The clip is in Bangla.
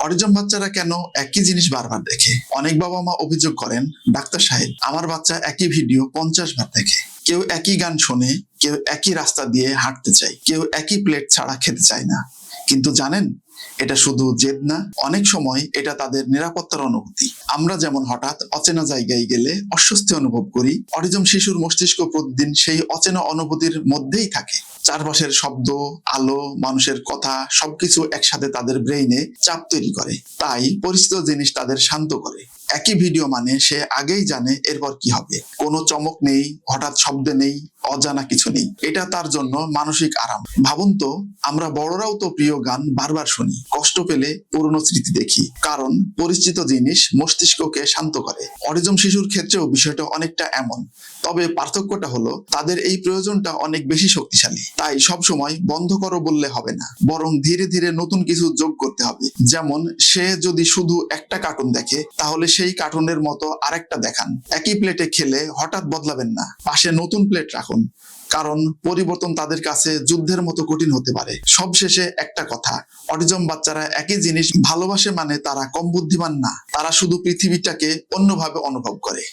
অটিজম বাচ্চারা কেন একই জিনিস বারবার দেখে? অনেক বাবা মা অভিযোগ করেন, ডাক্তার সাহেব, আমার বাচ্চা একই ভিডিও 50 বার দেখে। কেউ একই গান শোনে, কেউ একই রাস্তা দিয়ে হাঁটতে চায়, কেউ একই প্লেট ছাড়া খেতে চায় না। কিন্তু জানেন, এটা শুধু জেদ না, অনেক সময় এটা তাদের নিরাপত্তার অনুভূতি। আমরা যেমন হঠাৎ অচেনা জায়গায় গেলে অস্বস্তি অনুভব করি, অটিজম শিশুর মস্তিষ্ক প্রতিদিন সেই অচেনা অনুভূতির মধ্যেই থাকে। চারপাশের শব্দ, আলো, মানুষের কথা সবকিছু একসাথে তাদের ব্রেইনে চাপ তৈরি করে। তাই পরিচিত জিনিস তাদের শান্ত করে। একই ভিডিও মানে সে আগেই জানে এরপর কি হবে। কোনো চমক নেই, হঠাৎ শব্দ নেই, অজানা কিছু নেই। এটা তার জন্য মানসিক আরাম। ভাবুন তো, আমরা বড়রাও তো প্রিয় গান বারবার শুনি, কষ্ট পেলে পুরনো স্মৃতি দেখি, কারণ পরিচিত জিনিস মস্তিষ্ককে শান্ত করে। অটিজম শিশুর ক্ষেত্রেও বিষয়টা অনেকটা এমন, তবে পার্থক্যটা হলো তাদের এই প্রয়োজনটা অনেক বেশি শক্তিশালী। তাই সব সময় বন্ধ করো বললে হবে না, বরং ধীরে ধীরে নতুন কিছু যোগ করতে হবে। যেমন সে যদি শুধু একটা কার্টুন দেখে, তাহলে সেই কার্টুনের মতো আরেকটা দেখান। একই প্লেটে খেলে হঠাৎ বদলাবেন না, পাশে নতুন প্লেট রাখুন, কারণ পরিবর্তন তাদের কাছে যুদ্ধের মতো কঠিন হতে পারে। সবশেষে একটা কথা, অটিজম বাচ্চারা একই জিনিস ভালোবাসে মানে তারা কম বুদ্ধিমান না, তারা শুধু পৃথিবীটাকে অন্যভাবে অনুভব করে।